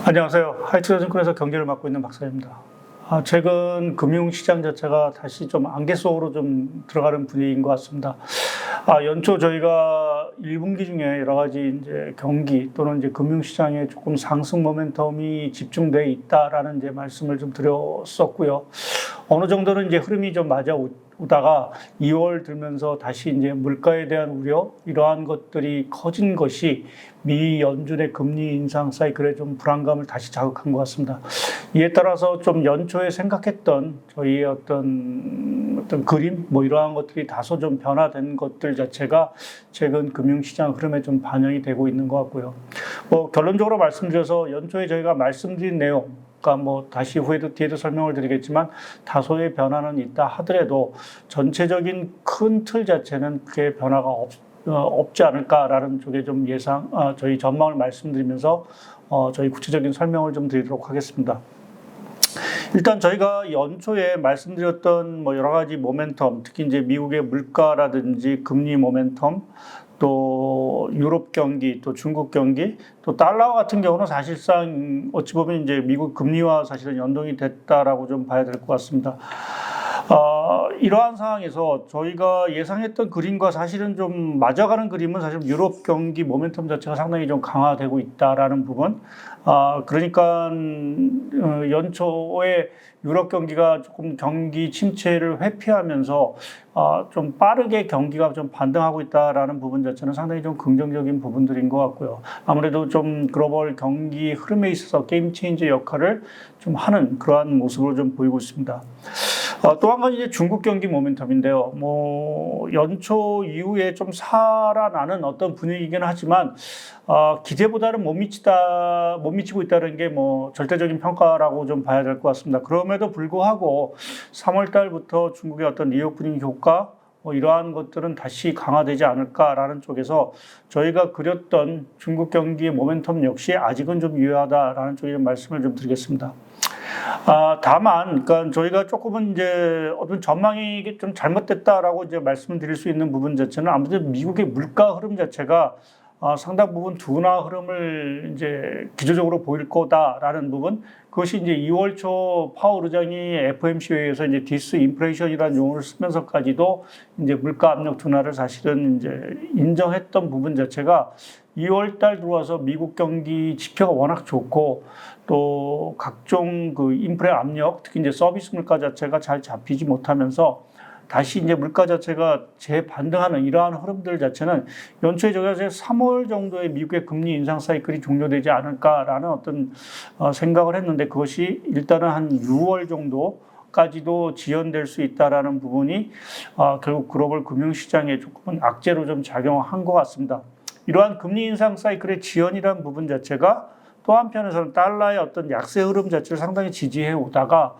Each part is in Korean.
안녕하세요. 하이투자증권에서 경제를 맡고 있는 박사입니다. 최근 금융시장 자체가 다시 좀 안개 속으로 좀 들어가는 분위기인 것 같습니다. 연초 저희가 1분기 중에 여러 가지 이제 경기 또는 이제 금융시장에 조금 상승 모멘텀이 집중돼 있다라는 이제 말씀을 좀 드렸었고요. 어느 정도는 이제 흐름이 좀 맞아오다가 2월 들면서 다시 이제 물가에 대한 우려, 이러한 것들이 커진 것이 미 연준의 금리 인상 사이클에 좀 불안감을 다시 자극한 것 같습니다. 이에 따라서 좀 연초에 생각했던 저희의 어떤 그림, 이러한 것들이 다소 좀 변화된 것들 자체가 최근 금융시장 흐름에 좀 반영이 되고 있는 것 같고요. 결론적으로 말씀드려서 연초에 저희가 말씀드린 내용, 다시 뒤에도 설명을 드리겠지만 다소의 변화는 있다 하더라도 전체적인 큰 틀 자체는 크게 변화가 없지 않을까라는 쪽에 좀 저희 전망을 말씀드리면서 저희 구체적인 설명을 좀 드리도록 하겠습니다. 일단 저희가 연초에 말씀드렸던 여러 가지 모멘텀, 특히 이제 미국의 물가라든지 금리 모멘텀, 또 유럽 경기, 또 중국 경기, 또 달러 같은 경우는 사실상 어찌 보면 이제 미국 금리와 사실은 연동이 됐다라고 좀 봐야 될 것 같습니다. 이러한 상황에서 저희가 예상했던 그림과 사실은 좀 맞아가는 그림은 사실 유럽 경기 모멘텀 자체가 상당히 좀 강화되고 있다라는 부분. 그러니까 연초에 유럽 경기가 조금 경기 침체를 회피하면서 좀 빠르게 경기가 좀 반등하고 있다라는 부분 자체는 상당히 좀 긍정적인 부분들인 것 같고요. 아무래도 좀 글로벌 경기 흐름에 있어서 게임 체인저 역할을 좀 하는 그러한 모습을 좀 보이고 있습니다. 또 한 가지 이제 중국 경기 모멘텀인데요. 연초 이후에 좀 살아나는 어떤 분위기긴 하지만, 기대보다는 못 미치고 있다는 게 절대적인 평가라고 좀 봐야 될 것 같습니다. 그럼에도 불구하고 3월 달부터 중국의 어떤 리오프닝 효과, 이러한 것들은 다시 강화되지 않을까라는 쪽에서 저희가 그렸던 중국 경기의 모멘텀 역시 아직은 좀 유효하다라는 쪽에 좀 말씀을 좀 드리겠습니다. 다만, 그러니까 저희가 조금은 이제 어떤 전망이 좀 잘못됐다라고 이제 말씀을 드릴 수 있는 부분 자체는 아무래도 미국의 물가 흐름 자체가 상당 부분 둔화 흐름을 이제 기조적으로 보일 거다라는 부분, 그것이 이제 2월 초 파월 의장이 FOMC 회의에서 이제 디스인플레이션이라는 용어를 쓰면서까지도 이제 물가 압력 둔화를 사실은 이제 인정했던 부분 자체가 2월 달 들어와서 미국 경기 지표가 워낙 좋고 또 각종 그 인플레 압력, 특히 이제 서비스 물가 자체가 잘 잡히지 못하면서 다시 이제 물가 자체가 재반등하는 이러한 흐름들 자체는 연초에 저희가 3월 정도에 미국의 금리 인상 사이클이 종료되지 않을까라는 어떤 생각을 했는데, 그것이 일단은 한 6월 정도까지도 지연될 수 있다라는 부분이 결국 글로벌 금융시장에 조금은 악재로 좀 작용한 것 같습니다. 이러한 금리 인상 사이클의 지연이라는 부분 자체가 또 한편에서는 달러의 어떤 약세 흐름 자체를 상당히 지지해 오다가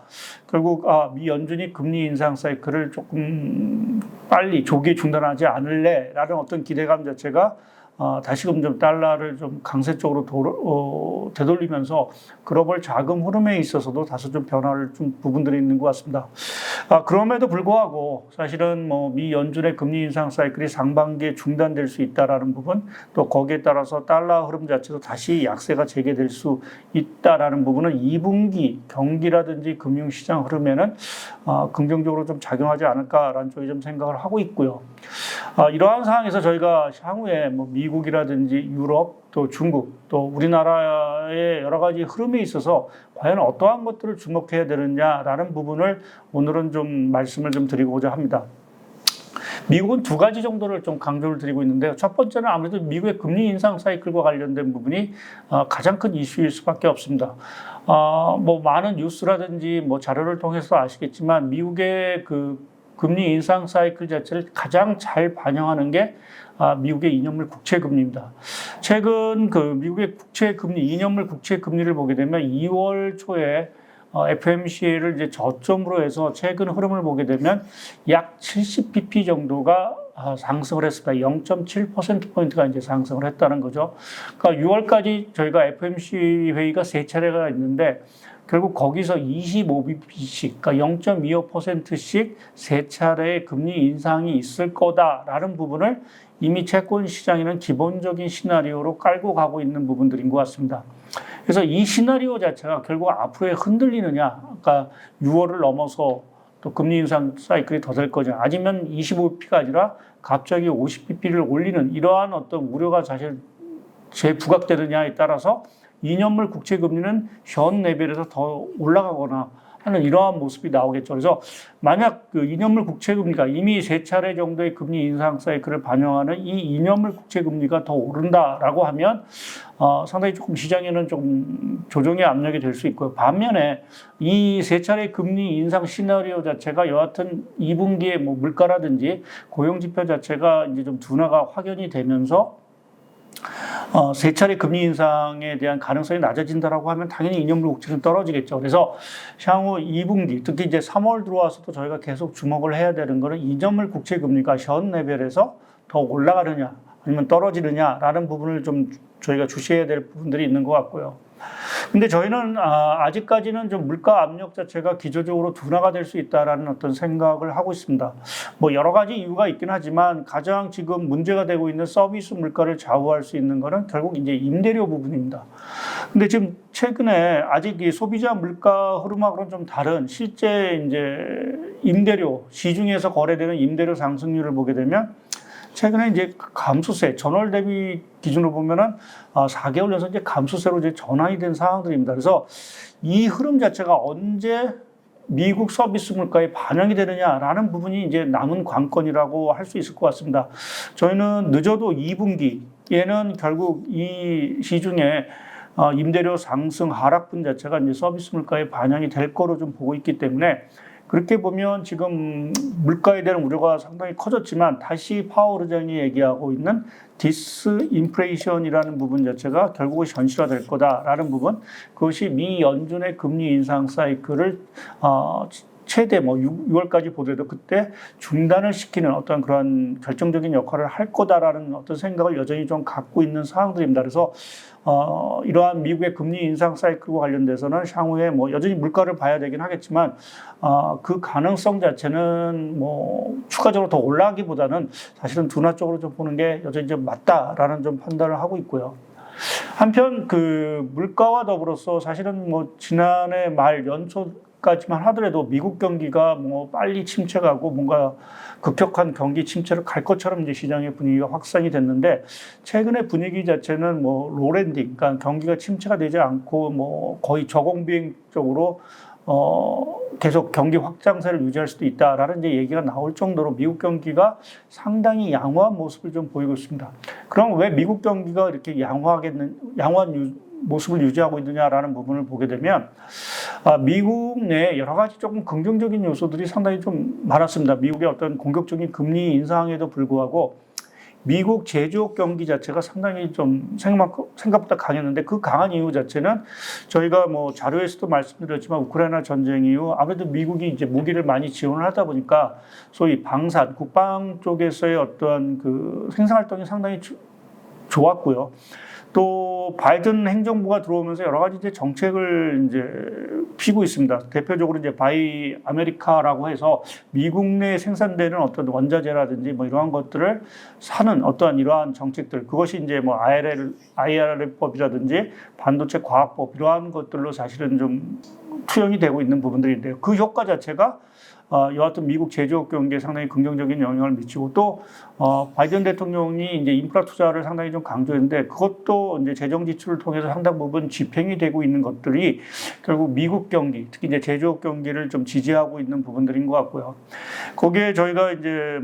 결국 미 연준이 금리 인상 사이클을 조금 빨리 조기에 중단하지 않을래라는 어떤 기대감 자체가 다시금 좀 달러를 좀 강세 쪽으로 되돌리면서 글로벌 자금 흐름에 있어서도 다소 좀 변화를 준 부분들이 있는 것 같습니다. 그럼에도 불구하고 사실은 미 연준의 금리 인상 사이클이 상반기에 중단될 수 있다라는 부분, 또 거기에 따라서 달러 흐름 자체도 다시 약세가 재개될 수 있다라는 부분은 2분기 경기라든지 금융시장 흐름에는 긍정적으로 좀 작용하지 않을까라는 쪽에 좀 생각을 하고 있고요. 이러한 상황에서 저희가 향후에 미국이라든지 유럽, 또 중국, 또 우리나라의 여러 가지 흐름에 있어서 과연 어떠한 것들을 주목해야 되느냐라는 부분을 오늘은 좀 말씀을 좀 드리고자 합니다. 미국은 두 가지 정도를 좀 강조를 드리고 있는데요. 첫 번째는 아무래도 미국의 금리 인상 사이클과 관련된 부분이 가장 큰 이슈일 수밖에 없습니다. 많은 뉴스라든지 자료를 통해서 아시겠지만 미국의 그 금리 인상 사이클 자체를 가장 잘 반영하는 게 미국의 2년물 국채 금리입니다. 최근 그 미국의 국채 금리, 2년물 국채 금리를 보게 되면 2월 초에 FOMC를 이제 저점으로 해서 최근 흐름을 보게 되면 약 70bp 정도가 상승을 했습니다. 0.7%포인트가 이제 상승을 했다는 거죠. 그러니까 6월까지 저희가 FOMC 회의가 3차례가 있는데 결국 거기서 25bp씩, 그러니까 0.25%씩 3차례의 금리 인상이 있을 거다라는 부분을 이미 채권 시장에는 기본적인 시나리오로 깔고 가고 있는 부분들인 것 같습니다. 그래서 이 시나리오 자체가 결국 앞으로에 흔들리느냐, 그러니까 6월을 넘어서 또 금리 인상 사이클이 더 될 거냐, 아니면 25bp가 아니라 갑자기 50bp를 올리는 이러한 어떤 우려가 사실 재부각되느냐에 따라서 2년물 국채 금리는 현 레벨에서 더 올라가거나 하는 이러한 모습이 나오겠죠. 그래서 만약 그 2년물 국채 금리가 이미 3차례 정도의 금리 인상 사이클을 반영하는 이 2년물 국채 금리가 더 오른다라고 하면 상당히 조금 시장에는 좀 조정의 압력이 될 수 있고요. 반면에 이 3차례 금리 인상 시나리오 자체가 여하튼 2분기에 뭐 물가라든지 고용 지표 자체가 이제 좀 둔화가 확연히 되면서 3차례 금리 인상에 대한 가능성이 낮아진다라고 하면 당연히 2년물 국채는 떨어지겠죠. 그래서 향후 2분기, 특히 이제 3월 들어와서도 저희가 계속 주목을 해야 되는 거는 2년물 국채 금리가 현 레벨에서 더 올라가느냐 아니면 떨어지느냐라는 부분을 좀 저희가 주시해야 될 부분들이 있는 것 같고요. 근데 저희는 아직까지는 좀 물가 압력 자체가 기조적으로 둔화가 될 수 있다라는 어떤 생각을 하고 있습니다. 뭐 여러 가지 이유가 있긴 하지만 가장 지금 문제가 되고 있는 서비스 물가를 좌우할 수 있는 거는 결국 이제 임대료 부분입니다. 근데 지금 최근에 아직 이 소비자 물가 흐름하고는 좀 다른 실제 이제 임대료, 시중에서 거래되는 임대료 상승률을 보게 되면 최근에 이제 감소세, 전월 대비 기준으로 보면은 4개월 연속 이제 감소세로 이제 전환이 된 상황들입니다. 그래서 이 흐름 자체가 언제 미국 서비스 물가에 반영이 되느냐라는 부분이 이제 남은 관건이라고 할 수 있을 것 같습니다. 저희는 늦어도 2분기에는 결국 이 시중에 임대료 상승 하락분 자체가 이제 서비스 물가에 반영이 될 거로 좀 보고 있기 때문에 그렇게 보면 지금 물가에 대한 우려가 상당히 커졌지만 다시 파월 의장이 얘기하고 있는 디스인플레이션이라는 부분 자체가 결국은 현실화될 거다라는 부분, 그것이 미 연준의 금리 인상 사이클을 최대 6월까지 보더라도 그때 중단을 시키는 어떤 그런 결정적인 역할을 할 거다라는 어떤 생각을 여전히 좀 갖고 있는 상황들입니다. 그래서 이러한 미국의 금리 인상 사이클과 관련돼서는 향후에 여전히 물가를 봐야 되긴 하겠지만 그 가능성 자체는 추가적으로 더 올라가기보다는 사실은 둔화 쪽으로 좀 보는 게 여전히 좀 맞다라는 좀 판단을 하고 있고요. 한편 그 물가와 더불어서 사실은 지난해 말 연초까지만 하더라도 미국 경기가 빨리 침체가고 뭔가 급격한 경기 침체를 갈 것처럼 이제 시장의 분위기가 확산이 됐는데 최근의 분위기 자체는 로랜딩, 그러니까 경기가 침체가 되지 않고 거의 저공비행 쪽으로 계속 경기 확장세를 유지할 수도 있다라는 이제 얘기가 나올 정도로 미국 경기가 상당히 양호한 모습을 좀 보이고 있습니다. 그럼 왜 미국 경기가 이렇게 양호한 모습을 유지하고 있느냐라는 부분을 보게 되면 미국 내 여러 가지 조금 긍정적인 요소들이 상당히 좀 많았습니다. 미국의 어떤 공격적인 금리 인상에도 불구하고 미국 제조업 경기 자체가 상당히 좀 생각보다 강했는데 그 강한 이유 자체는 저희가 자료에서도 말씀드렸지만 우크라이나 전쟁 이후 아무래도 미국이 이제 무기를 많이 지원을 하다 보니까 소위 방산, 국방 쪽에서의 어떤 그 생산 활동이 상당히 좋았고요. 또 바이든 행정부가 들어오면서 여러 가지 이제 정책을 이제 피고 있습니다. 대표적으로 이제 바이 아메리카라고 해서 미국 내에 생산되는 어떤 원자재라든지 이러한 것들을 사는 어떠한 이러한 정책들, 그것이 이제 IRA법이라든지 반도체 과학법 이러한 것들로 사실은 좀 투영이 되고 있는 부분들인데요. 그 효과 자체가 여하튼 미국 제조업 경기에 상당히 긍정적인 영향을 미치고 또 바이든 대통령이 이제 인프라 투자를 상당히 좀 강조했는데 그것도 이제 재정 지출을 통해서 상당 부분 집행이 되고 있는 것들이 결국 미국 경기, 특히 이제 제조업 경기를 좀 지지하고 있는 부분들인 것 같고요. 거기에 저희가 이제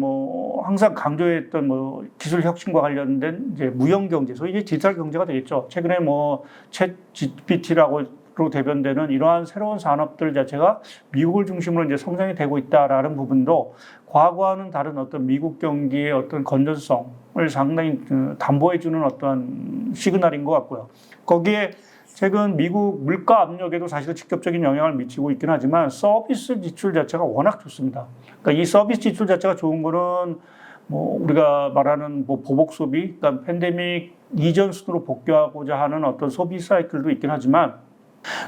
항상 강조했던 기술 혁신과 관련된 이제 무형 경제, 소위 이제 디지털 경제가 되겠죠. 최근에 챗 GPT라고 로 대변되는 이러한 새로운 산업들 자체가 미국을 중심으로 이제 성장이 되고 있다라는 부분도 과거와는 다른 어떤 미국 경기의 어떤 건전성을 상당히 담보해주는 어떤 시그널인 것 같고요. 거기에 최근 미국 물가 압력에도 사실 직접적인 영향을 미치고 있긴 하지만 서비스 지출 자체가 워낙 좋습니다. 그러니까 이 서비스 지출 자체가 좋은 거는 우리가 말하는 보복 소비, 그러니까 팬데믹 이전 수준으로 복귀하고자 하는 어떤 소비 사이클도 있긴 하지만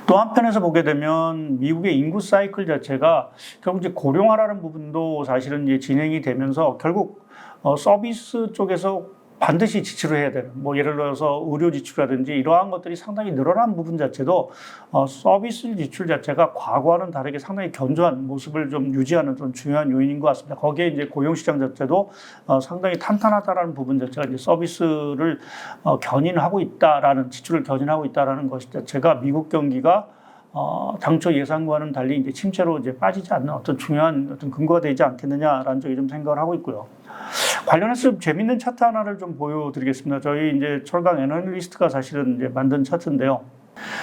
또 한편에서 보게 되면 미국의 인구 사이클 자체가 결국 이제 고령화라는 부분도 사실은 이제 진행이 되면서 결국 서비스 쪽에서 반드시 지출을 해야 되는, 뭐 예를 들어서 의료 지출이라든지 이러한 것들이 상당히 늘어난 부분 자체도 서비스 지출 자체가 과거와는 다르게 상당히 견조한 모습을 좀 유지하는 좀 중요한 요인인 것 같습니다. 거기에 이제 고용시장 자체도 상당히 탄탄하다라는 부분 자체가 이제 서비스를 견인하고 있다라는, 지출을 견인하고 있다라는 것 자체가 미국 경기가 당초 예상과는 달리 이제 침체로 이제 빠지지 않는 어떤 중요한 어떤 근거가 되지 않겠느냐라는 쪽에 좀 생각을 하고 있고요. 관련해서 좀 재밌는 차트 하나를 좀 보여드리겠습니다. 저희 이제 철강 애널리스트가 사실은 이제 만든 차트인데요.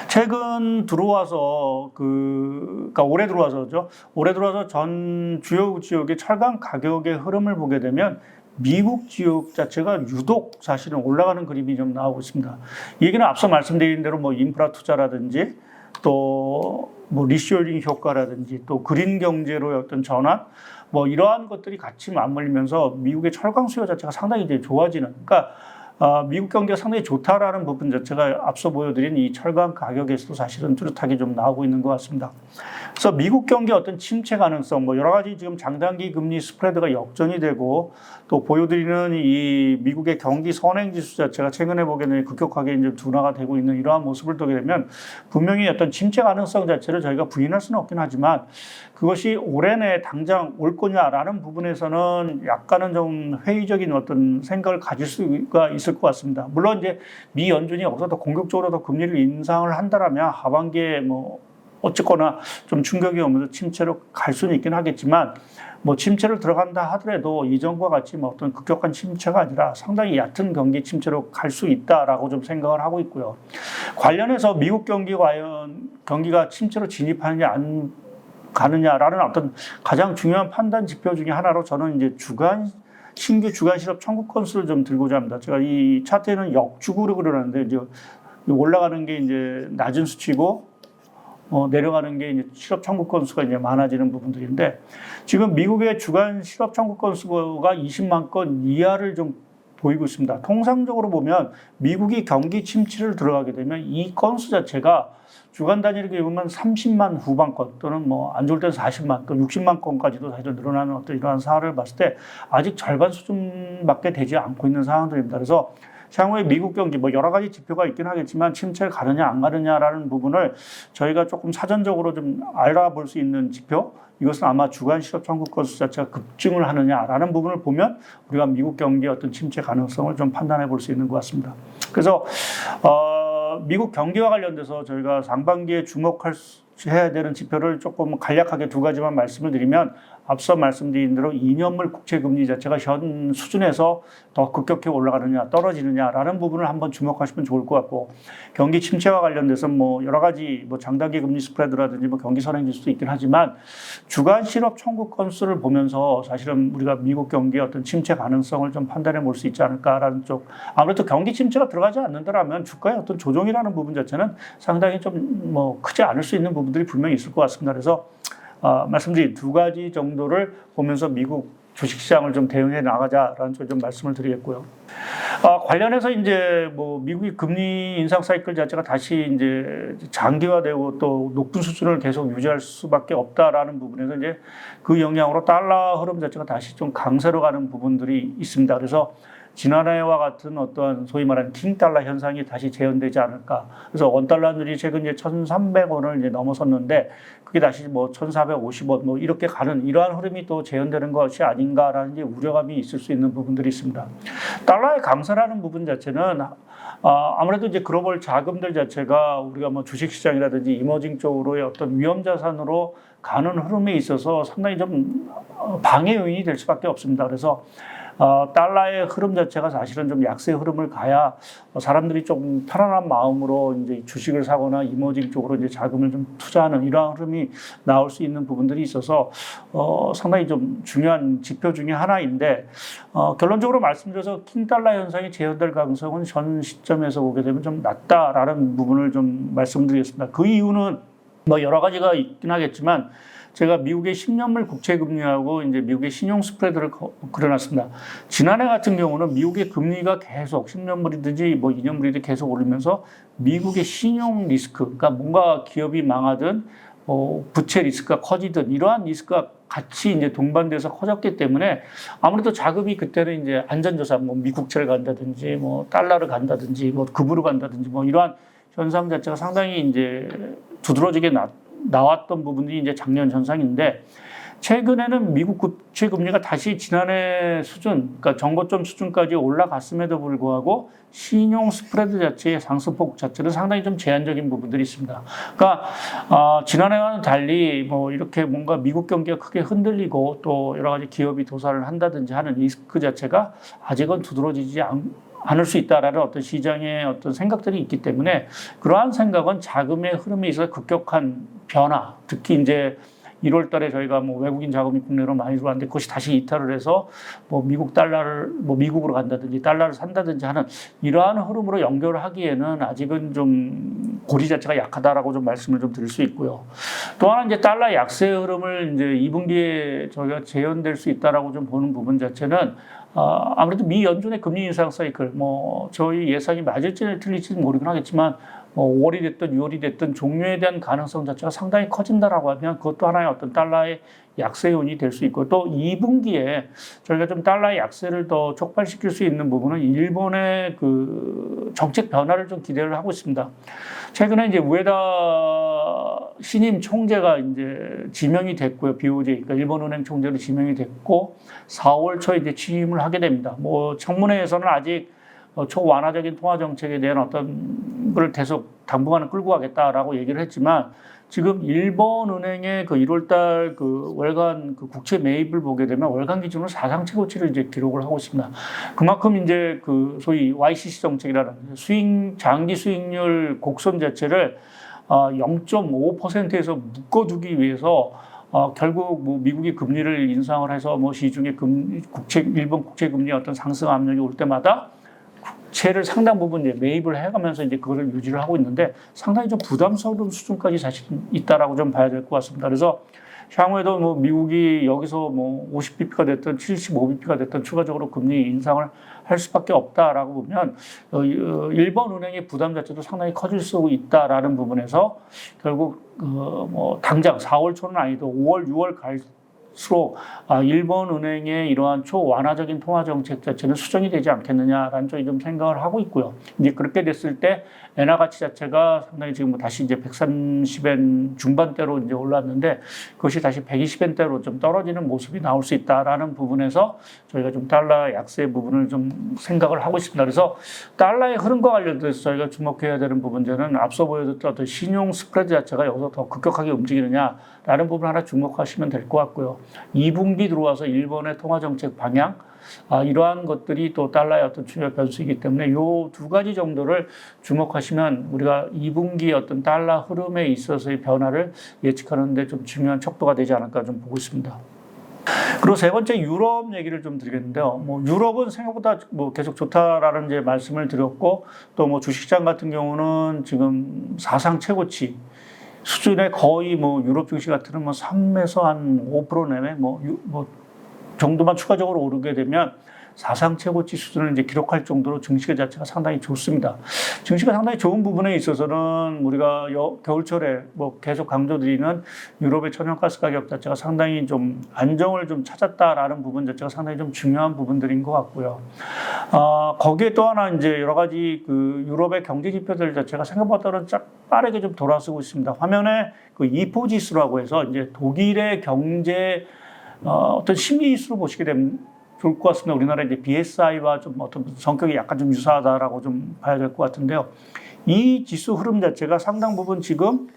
최근 들어와서 그러니까 올해 들어와서죠. 올해 들어와서 전 주요 지역의 철강 가격의 흐름을 보게 되면 미국 지역 자체가 유독 사실은 올라가는 그림이 좀 나오고 있습니다. 이 얘기는 앞서 말씀드린 대로 뭐 인프라 투자라든지 또 뭐 리쇼링 효과라든지 또 그린 경제로의 어떤 전환, 뭐 이러한 것들이 같이 맞물리면서 미국의 철강 수요 자체가 상당히 이제 좋아지는, 그러니까 미국 경기가 상당히 좋다라는 부분 자체가 앞서 보여드린 이 철강 가격에서도 사실은 뚜렷하게 좀 나오고 있는 것 같습니다. 그래서 미국 경기의 어떤 침체 가능성, 뭐 여러 가지 지금 장단기 금리 스프레드가 역전이 되고 또 보여드리는 이 미국의 경기 선행 지수 자체가 최근에 보기에는 급격하게 이제 둔화가 되고 있는 이러한 모습을 보게 되면 분명히 어떤 침체 가능성 자체를 저희가 부인할 수는 없긴 하지만 그것이 올해 내에 당장 올 거냐라는 부분에서는 약간은 좀 회의적인 어떤 생각을 가질 수가 있을 것 같습니다. 물론 이제 미 연준이 여기서 더 공격적으로 더 금리를 인상을 한다라면 하반기에 뭐 어쨌거나 좀 충격이 오면서 침체로 갈 수는 있긴 하겠지만 뭐 침체를 들어간다 하더라도 이전과 같이 뭐 어떤 급격한 침체가 아니라 상당히 얕은 경기 침체로 갈 수 있다라고 좀 생각을 하고 있고요. 관련해서 미국 경기 과연 경기가 침체로 진입하느냐 안 가느냐라는 어떤 가장 중요한 판단 지표 중에 하나로 저는 이제 신규 주간 실업 청구 건수를 좀 들고자 합니다. 제가 이 차트에는 역축으로 그려놨는데 이제 올라가는 게 이제 낮은 수치고 내려가는 게 이제 실업 청구 건수가 이제 많아지는 부분들인데 지금 미국의 주간 실업 청구 건수가 20만 건 이하를 좀 보이고 있습니다. 통상적으로 보면 미국이 경기 침체를 들어가게 되면 이 건수 자체가 주간 단위로 보면 30만 후반건 또는 뭐 안 좋을 때는 40만 또 60만 건까지도 사실 늘어나는 어떤 이러한 사례를 봤을 때 아직 절반 수준밖에 되지 않고 있는 상황들입니다. 그래서 향후에 미국 경기 뭐 여러 가지 지표가 있긴 하겠지만 침체를 가느냐 안 가느냐라는 부분을 저희가 조금 사전적으로 좀 알아볼 수 있는 지표, 이것은 아마 주간 실업 청구 건수 자체가 급증을 하느냐라는 부분을 보면 우리가 미국 경기의 어떤 침체 가능성을 좀 판단해 볼 수 있는 것 같습니다. 그래서 미국 경기와 관련돼서 저희가 상반기에 주목해야 되는 지표를 조금 간략하게 두 가지만 말씀을 드리면 앞서 말씀드린 대로 2년물 국채금리 자체가 현 수준에서 더 급격히 올라가느냐 떨어지느냐라는 부분을 한번 주목하시면 좋을 것 같고 경기 침체와 관련돼서 뭐 여러 가지 뭐 장단기 금리 스프레드라든지 뭐 경기 선행 지수도 있긴 하지만 주간 실업 청구 건수를 보면서 사실은 우리가 미국 경기의 어떤 침체 가능성을 좀 판단해 볼 수 있지 않을까라는 쪽, 아무래도 경기 침체가 들어가지 않는다라면 주가의 어떤 조정이라는 부분 자체는 상당히 좀 뭐 크지 않을 수 있는 부분들이 분명히 있을 것 같습니다. 그래서 말씀드린 두 가지 정도를 보면서 미국 주식시장을 좀 대응해 나가자라는 쪽 좀 말씀을 드리겠고요. 관련해서 이제 뭐 미국의 금리 인상 사이클 자체가 다시 이제 장기화되고 또 높은 수준을 계속 유지할 수밖에 없다라는 부분에서 이제 그 영향으로 달러 흐름 자체가 다시 좀 강세로 가는 부분들이 있습니다. 그래서 지난해와 같은 어떠한 소위 말하는 킹달러 현상이 다시 재현되지 않을까. 그래서 원달러율이 최근 이제 1,300원을 이제 넘어섰는데 그게 다시 뭐 1,450원 뭐 이렇게 가는 이러한 흐름이 또 재현되는 것이 아닌가라는 이제 우려감이 있을 수 있는 부분들이 있습니다. 달러의 강세라는 부분 자체는 아무래도 이제 글로벌 자금들 자체가 우리가 뭐 주식시장이라든지 이머징 쪽으로의 어떤 위험 자산으로 가는 흐름에 있어서 상당히 좀 방해 요인이 될 수밖에 없습니다. 그래서 달러의 흐름 자체가 사실은 좀 약세 흐름을 가야 사람들이 좀 편안한 마음으로 이제 주식을 사거나 이머징 쪽으로 이제 자금을 좀 투자하는 이러한 흐름이 나올 수 있는 부분들이 있어서 상당히 좀 중요한 지표 중에 하나인데 결론적으로 말씀드려서 킹달러 현상이 재현될 가능성은 전 시점에서 보게 되면 좀 낮다라는 부분을 좀 말씀드리겠습니다. 그 이유는 뭐 여러 가지가 있긴 하겠지만 제가 미국의 10년물 국채금리하고 이제 미국의 신용 스프레드를 그려놨습니다. 지난해 같은 경우는 미국의 금리가 계속 10년물이든지 뭐 2년물이든지 계속 오르면서 미국의 신용 리스크, 그러니까 뭔가 기업이 망하든 부채 리스크가 커지든 이러한 리스크가 같이 이제 동반돼서 커졌기 때문에 아무래도 자금이 그때는 이제 안전자산, 뭐 미국채를 간다든지, 뭐 달러를 간다든지, 뭐 급으로 간다든지, 뭐 이러한 현상 자체가 상당히 이제 두드러지게 나왔던 부분이 이제 작년 현상인데, 최근에는 미국 국채 금리가 다시 지난해 수준, 그러니까 정고점 수준까지 올라갔음에도 불구하고 신용 스프레드 자체의 상승폭 자체는 상당히 좀 제한적인 부분들이 있습니다. 그러니까 지난해와는 달리 뭐 이렇게 뭔가 미국 경기가 크게 흔들리고 또 여러 가지 기업이 도산을 한다든지 하는 리스크 자체가 아직은 두드러지지 않을 수 있다라는 어떤 시장의 어떤 생각들이 있기 때문에, 그러한 생각은 자금의 흐름에 있어서 급격한 변화, 특히 이제 1월 달에 저희가 뭐 외국인 자금이 국내로 많이 들어왔는데 그것이 다시 이탈을 해서 뭐 미국 달러를 뭐 미국으로 간다든지 달러를 산다든지 하는 이러한 흐름으로 연결을 하기에는 아직은 좀 고리 자체가 약하다라고 좀 말씀을 좀 드릴 수 있고요. 또 하나 이제 달러 약세 흐름을 이제 2분기에 저희가 재현될 수 있다라고 좀 보는 부분 자체는 아무래도 미 연준의 금리 인상 사이클, 뭐 저희 예상이 맞을지 틀릴지는 모르긴 하겠지만, 뭐 5월이 됐든 6월이 됐든 종료에 대한 가능성 자체가 상당히 커진다라고 하면 그것도 하나의 어떤 달러의 약세 요인이 될 수 있고, 또 2분기에 저희가 좀 달러의 약세를 더 촉발시킬 수 있는 부분은 일본의 그 정책 변화를 좀 기대를 하고 있습니다. 최근에 이제 우에다 신임 총재가 이제 지명이 됐고요. BOJ, 그러니까 일본은행 총재로 지명이 됐고 4월 초에 이제 취임을 하게 됩니다. 뭐 청문회에서는 아직 초완화적인 통화 정책에 대한 어떤 걸 계속 당분간은 끌고 가겠다라고 얘기를 했지만, 지금 일본 은행의 그 1월달 그 월간 그 국채 매입을 보게 되면 월간 기준으로 사상 최고치를 이제 기록을 하고 있습니다. 그만큼 이제 그 소위 YCC 정책이라는 장기 수익률 곡선 자체를 0.5%에서 묶어두기 위해서 결국 뭐 미국이 금리를 인상을 해서 뭐 시중에 일본 국채 금리 어떤 상승 압력이 올 때마다 국채를 상당 부분 이제 매입을 해가면서 이제 그거를 유지를 하고 있는데, 상당히 좀 부담스러운 수준까지 사실 있다라고 좀 봐야 될 것 같습니다. 그래서 향후에도 뭐 미국이 여기서 뭐 50bp가 됐든 75bp가 됐든 추가적으로 금리 인상을 할 수밖에 없다라고 보면 일본 은행의 부담 자체도 상당히 커질 수 있다라는 부분에서 결국 뭐 당장 4월 초는 아니도 5월, 6월 갈수록 일본 은행의 이러한 초완화적인 통화 정책 자체는 수정이 되지 않겠느냐라는 쪽이 좀 생각을 하고 있고요. 이제 그렇게 됐을 때 엔화 가치 자체가 상당히 지금 다시 이제 130엔 중반대로 이제 올랐는데, 그것이 다시 120엔대로 좀 떨어지는 모습이 나올 수 있다라는 부분에서 저희가 좀 달러 약세 부분을 좀 생각을 하고 있습니다. 그래서 달러의 흐름과 관련돼서 저희가 주목해야 되는 부분들은 앞서 보여줬던 어떤 신용 스프레드 자체가 여기서 더 급격하게 움직이느냐라는 부분 하나 주목하시면 될 것 같고요. 2분기 들어와서 일본의 통화 정책 방향, 이러한 것들이 또 달러의 어떤 중요한 변수이기 때문에 이 두 가지 정도를 주목하시면 우리가 2분기 어떤 달러 흐름에 있어서의 변화를 예측하는 데 좀 중요한 척도가 되지 않을까 좀 보고 있습니다. 그리고 세 번째 유럽 얘기를 좀 드리겠는데요. 뭐 유럽은 생각보다 뭐 계속 좋다라는 이제 말씀을 드렸고, 또 뭐 주식시장 같은 경우는 지금 사상 최고치 수준에 거의 뭐 유럽 증시 같은 뭐 3에서 한 5% 내외 뭐 정도만 추가적으로 오르게 되면 사상 최고치 수준을 이제 기록할 정도로 증시 자체가 상당히 좋습니다. 증시가 상당히 좋은 부분에 있어서는 우리가 겨울철에 뭐 계속 강조드리는 유럽의 천연가스 가격 자체가 상당히 좀 안정을 좀 찾았다라는 부분 자체가 상당히 좀 중요한 부분들인 것 같고요. 거기에 또 하나 이제 여러 가지 그 유럽의 경제 지표들 자체가 생각보다는 빠르게 좀 돌아서고 있습니다. 화면에 그 이포 지수라고 해서 이제 독일의 경제 어떤 심리 지수로 보시게 되면 좋을 것 같습니다. 우리나라 이제 BSI와 좀 어떤 성격이 약간 좀 유사하다라고 좀 봐야 될 것 같은데요. 이 지수 흐름 자체가 상당 부분 지금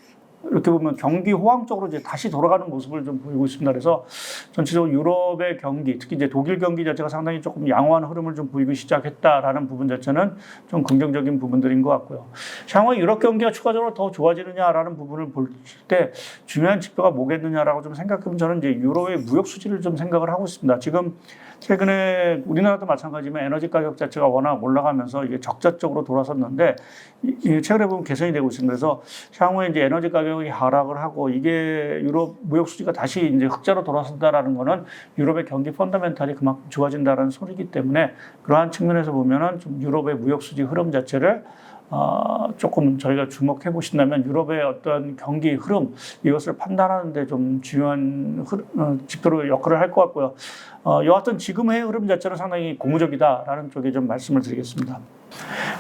이렇게 보면 경기 호황 쪽으로 이제 다시 돌아가는 모습을 좀 보이고 있습니다. 그래서 전체적으로 유럽의 경기, 특히 이제 독일 경기 자체가 상당히 조금 양호한 흐름을 좀 보이기 시작했다라는 부분 자체는 좀 긍정적인 부분들인 것 같고요. 향후에 유럽 경기가 추가적으로 더 좋아지느냐라는 부분을 볼 때 중요한 지표가 뭐겠느냐라고 좀 생각해보면 저는 이제 유로의 무역 수지를 좀 생각을 하고 있습니다. 지금 최근에 우리나라도 마찬가지지만 에너지 가격 자체가 워낙 올라가면서 이게 적자 쪽으로 돌아섰는데 최근에 보면 개선이 되고 있습니다. 그래서 향후에 이제 에너지 가격이 하락을 하고 이게 유럽 무역 수지가 다시 이제 흑자로 돌아선다라는 거는 유럽의 경기 펀더멘탈이 그만큼 좋아진다는 소리이기 때문에 그러한 측면에서 보면은 좀 유럽의 무역 수지 흐름 자체를 조금 저희가 주목해 보신다면 유럽의 어떤 경기 흐름 이것을 판단하는 데 좀 중요한 지표로 역할을 할 것 같고요. 여하튼 지금의 흐름 자체는 상당히 고무적이다라는 쪽에 좀 말씀을 드리겠습니다.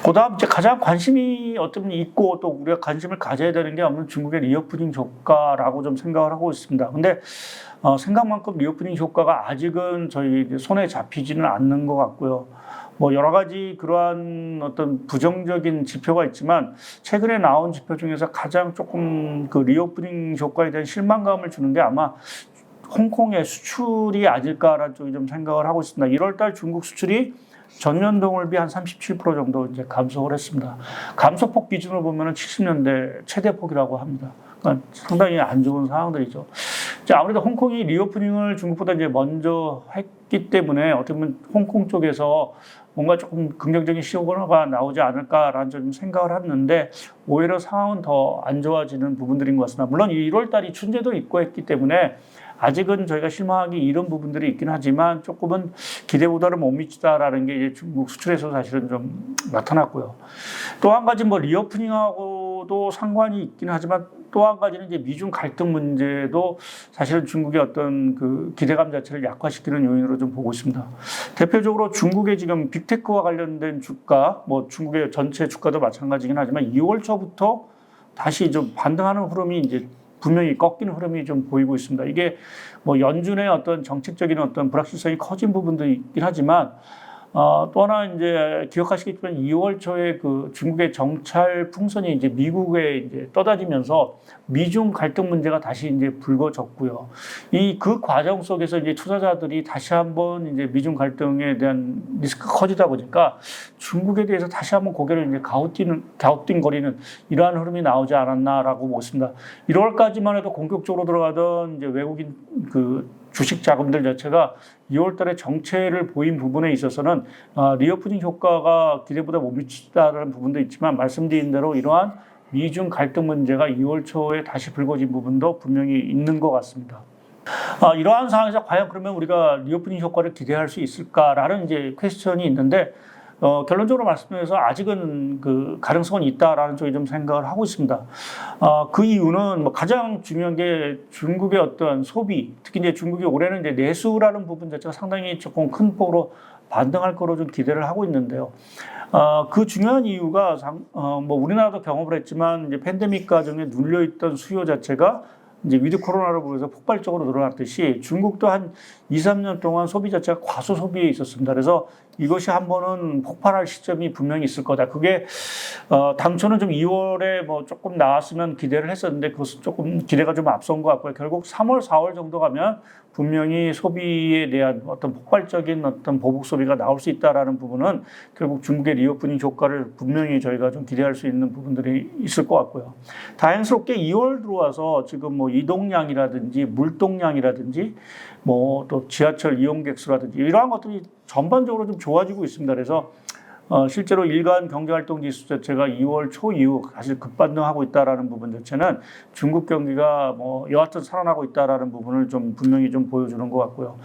그다음 이제 가장 관심이 어떤 있고 또 우리가 관심을 가져야 되는 게 아무래도 중국의 리오프닝 효과라고 좀 생각을 하고 있습니다. 근데 생각만큼 리오프닝 효과가 아직은 저희 손에 잡히지는 않는 것 같고요. 뭐 여러 가지 그러한 어떤 부정적인 지표가 있지만 최근에 나온 지표 중에서 가장 조금 그 리오프닝 효과에 대한 실망감을 주는 게 아마 홍콩의 수출이 아닐까라는 쪽이 좀 생각을 하고 있습니다. 1월 달 중국 수출이 전년 동월비 한 37% 정도 이제 감소를 했습니다. 감소폭 기준으로 보면 70년대 최대폭이라고 합니다. 그러니까 상당히 안 좋은 상황들이죠. 아무래도 홍콩이 리오프닝을 중국보다 이제 먼저 했기 때문에 어떻게 보면 홍콩 쪽에서 뭔가 조금 긍정적인 시그널가 나오지 않을까라는 좀 생각을 했는데 오히려 상황은 더 안 좋아지는 부분들인 것 같습니다. 물론 1월 달이 춘제도 있고 했기 때문에 아직은 저희가 실망하기 이른 부분들이 있긴 하지만 조금은 기대보다는 못 미치다라는 게 이제 중국 수출에서 사실은 좀 나타났고요. 또 한 가지 뭐 리오프닝하고도 상관이 있긴 하지만 또 한 가지는 이제 미중 갈등 문제도 사실은 중국의 어떤 그 기대감 자체를 약화시키는 요인으로 좀 보고 있습니다. 대표적으로 중국의 지금 빅테크와 관련된 주가, 뭐 중국의 전체 주가도 마찬가지긴 하지만 2월 초부터 다시 좀 반등하는 흐름이 이제 분명히 꺾이는 흐름이 좀 보이고 있습니다. 이게 뭐 연준의 어떤 정책적인 어떤 불확실성이 커진 부분도 있긴 하지만 또 하나 이제 기억하시겠지만 2월 초에 그 중국의 정찰 풍선이 이제 미국에 이제 떠다니면서 미중 갈등 문제가 다시 이제 불거졌고요. 그 과정 속에서 이제 투자자들이 다시 한번 이제 미중 갈등에 대한 리스크가 커지다 보니까 중국에 대해서 다시 한번 고개를 이제 갸우뚱거리는 이러한 흐름이 나오지 않았나라고 보고 있습니다. 1월까지만 해도 본격적으로 들어가던 이제 외국인 그 주식 자금들 자체가 2월 달에 정체를 보인 부분에 있어서는 리오프닝 효과가 기대보다 못 미치다라는 부분도 있지만 말씀드린 대로 이러한 미중 갈등 문제가 2월 초에 다시 불거진 부분도 분명히 있는 것 같습니다. 이러한 상황에서 과연 그러면 우리가 리오프닝 효과를 기대할 수 있을까라는 이제 퀘스천이 있는데 결론적으로 말씀드려서 아직은 그 가능성은 있다라는 쪽에 좀 생각을 하고 있습니다. 그 이유는 뭐 가장 중요한 게 중국의 어떤 소비, 특히 이제 중국이 올해는 이제 내수라는 부분 자체가 상당히 조금 큰 폭으로 반등할 거로 좀 기대를 하고 있는데요. 그 중요한 이유가 뭐 우리나라도 경험을 했지만 이제 팬데믹 과정에 눌려있던 수요 자체가 이제 위드 코로나로 보여서 폭발적으로 늘어났듯이 중국도 한 2, 3년 동안 소비 자체가 과소 소비에 있었습니다. 그래서 이것이 한 번은 폭발할 시점이 분명히 있을 거다. 그게 당초는 좀 2월에 뭐 조금 나왔으면 기대를 했었는데 그것은 조금 기대가 좀 앞선 것 같고요. 결국 3월, 4월 정도 가면 분명히 소비에 대한 어떤 폭발적인 어떤 보복 소비가 나올 수 있다라는 부분은 결국 중국의 리오프닝 효과를 분명히 저희가 좀 기대할 수 있는 부분들이 있을 것 같고요. 다행스럽게 2월 들어와서 지금 뭐 이동량이라든지 물동량이라든지 뭐 또 지하철 이용객 수라든지 이러한 것들이 전반적으로 좀 좋아지고 있습니다. 그래서 실제로 일간 경제활동 지수 자체가 2월 초 이후 사실 급반등하고 있다라는 부분 자체는 중국 경기가 뭐 여하튼 살아나고 있다라는 부분을 좀 분명히 좀 보여주는 것 같고요.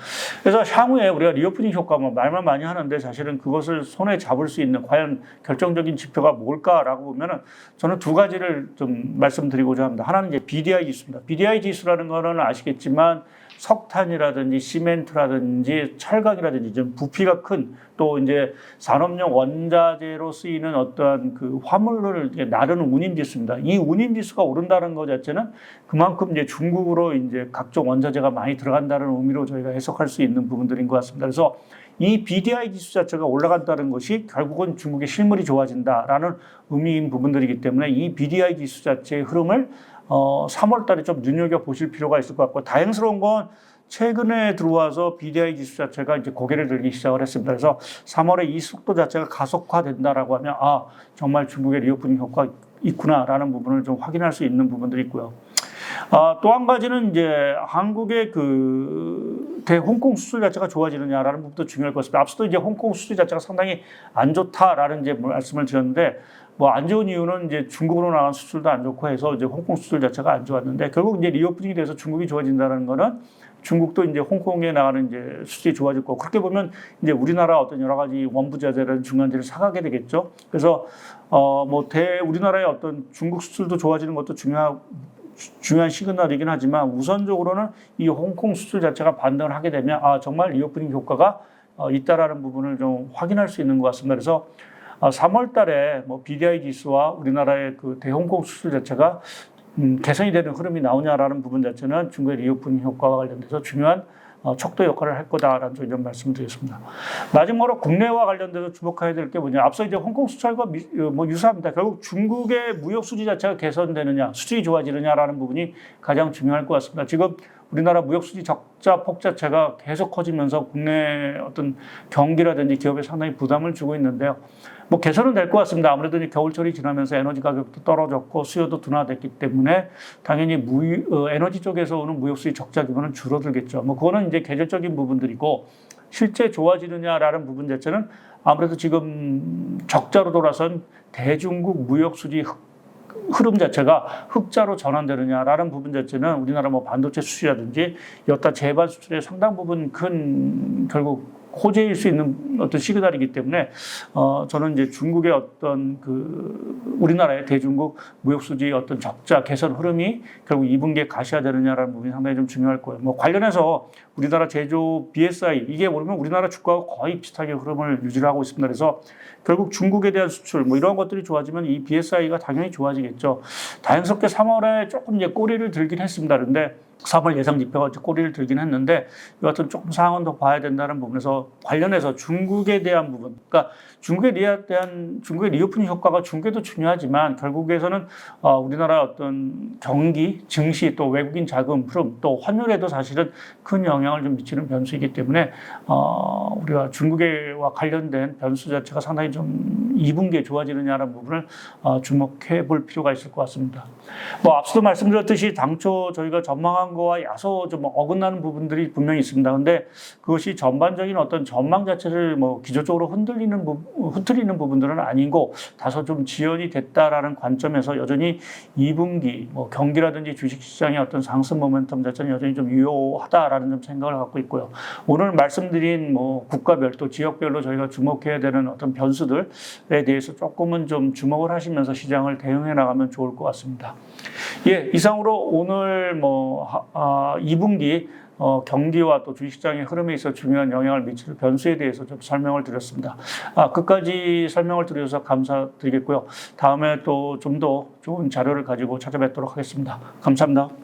그래서 향후에 우리가 리오프닝 효과 뭐 말만 많이 하는데 사실은 그것을 손에 잡을 수 있는 과연 결정적인 지표가 뭘까라고 보면은 저는 두 가지를 좀 말씀드리고자 합니다. 하나는 이제 BDI 지수입니다. BDI 지수라는 거는 아시겠지만 석탄이라든지 시멘트라든지 철강이라든지 좀 부피가 큰 또 이제 산업용 원자재로 쓰이는 어떠한 그 화물을 나르는 운임지수입니다. 이 운임지수가 오른다는 것 자체는 그만큼 이제 중국으로 이제 각종 원자재가 많이 들어간다는 의미로 저희가 해석할 수 있는 부분들인 것 같습니다. 그래서 이 BDI 지수 자체가 올라간다는 것이 결국은 중국의 실물이 좋아진다라는 의미인 부분들이기 때문에 이 BDI 지수 자체의 흐름을 3월 달에 좀 눈여겨보실 필요가 있을 것 같고 다행스러운 건 최근에 들어와서 BDI 지수 자체가 이제 고개를 들기 시작을 했습니다. 그래서 3월에 이 속도 자체가 가속화된다라고 하면 정말 중국의 리오프닝 효과가 있구나라는 부분을 좀 확인할 수 있는 부분들이 있고요. 또 한 가지는 이제 한국의 그 홍콩 수출 자체가 좋아지느냐라는 부분도 중요할 것 같습니다. 앞서도 이제 홍콩 수출 자체가 상당히 안 좋다라는 이제 말씀을 드렸는데 뭐 안 좋은 이유는 이제 중국으로 나간 수출도 안 좋고 해서 이제 홍콩 수출 자체가 안 좋았는데 결국 이제 리오프닝이 돼서 중국이 좋아진다는 거는 중국도 이제 홍콩에 나가는 이제 수출이 좋아질 거고 그렇게 보면 이제 우리나라 어떤 여러 가지 원부자재라는 중간재를 사가게 되겠죠. 그래서 뭐 우리나라의 어떤 중국 수출도 좋아지는 것도 중요한 시그널이긴 하지만 우선적으로는 이 홍콩 수출 자체가 반등을 하게 되면 정말 리오프닝 효과가 있다라는 부분을 좀 확인할 수 있는 것 같습니다. 그래서 3월 달에 뭐 BDI 지수와 우리나라의 그 대홍콩 수출 자체가 개선이 되는 흐름이 나오냐라는 부분 자체는 중국의 리오프닝 효과와 관련돼서 중요한 척도 역할을 할 거다라는 좀 이런 말씀을 드리겠습니다. 마지막으로 국내와 관련돼서 주목해야 될 게 뭐냐. 앞서 이제 홍콩 수출과 뭐 유사합니다. 결국 중국의 무역 수지 자체가 개선되느냐, 수출이 좋아지느냐라는 부분이 가장 중요할 것 같습니다. 지금 우리나라 무역 수지 적자 폭 자체가 계속 커지면서 국내 어떤 경기라든지 기업에 상당히 부담을 주고 있는데요. 뭐 개선은 될 것 같습니다. 아무래도 이제 겨울철이 지나면서 에너지 가격도 떨어졌고 수요도 둔화됐기 때문에 당연히 에너지 쪽에서 오는 무역 수지 적자 규모는 줄어들겠죠. 뭐 그거는 이제 계절적인 부분들이고 실제 좋아지느냐라는 부분 자체는 아무래도 지금 적자로 돌아선 대중국 무역 수지 흐름 자체가 흑자로 전환되느냐라는 부분 자체는 우리나라 뭐 반도체 수출이라든지 여타 제반 수출의 상당 부분 큰 결국 호재일 수 있는 어떤 시그널이기 때문에 저는 이제 중국의 어떤 우리나라의 대중국 무역 수지 어떤 적자 개선 흐름이 결국 2분기에 가시화되느냐라는 부분이 상당히 좀 중요할 거예요. 뭐 관련해서 우리나라 제조 BSI 이게 보면 우리나라 주가와 거의 비슷하게 흐름을 유지하고 있습니다. 그래서 결국 중국에 대한 수출 뭐 이런 것들이 좋아지면 이 BSI가 당연히 좋아지겠죠. 다행스럽게 3월에 조금 이제 꼬리를 들긴 했습니다. 그런데 3월 예상 지표가 꼬리를 들긴 했는데 이 같은 조금 상황은 더 봐야 된다는 부분에서 관련해서 중국에 대한 부분, 그러니까 중국에 대한 중국의 리오프닝 효과가 중국에도 중요하지만 결국에서는 우리나라 어떤 경기, 증시 또 외국인 자금 흐름 또 환율에도 사실은 큰 영향을 좀 미치는 변수이기 때문에 우리가 중국과 관련된 변수 자체가 상당히 좀 2분기에 좋아지느냐라는 부분을 주목해 볼 필요가 있을 것 같습니다. 뭐 앞서도 말씀드렸듯이 당초 저희가 전망한 거와 야소 좀 어긋나는 부분들이 분명히 있습니다. 그런데 그것이 전반적인 어떤 전망 자체를 뭐 기조적으로 흐트리는 부분들은 아니고 다소 좀 지연이 됐다라는 관점에서 여전히 2분기 뭐 경기라든지 주식시장의 어떤 상승 모멘텀 자체는 여전히 좀 유효하다라는 좀 생각을 갖고 있고요. 오늘 말씀드린 뭐 국가별 또 지역별로 저희가 주목해야 되는 어떤 변수들에 대해서 조금은 좀 주목을 하시면서 시장을 대응해 나가면 좋을 것 같습니다. 예, 이상으로 오늘 2분기 경기와 또 주식시장의 흐름에 있어 중요한 영향을 미칠 변수에 대해서 좀 설명을 드렸습니다. 끝까지 설명을 드려서 감사드리겠고요. 다음에 또 좀 더 좋은 자료를 가지고 찾아뵙도록 하겠습니다. 감사합니다.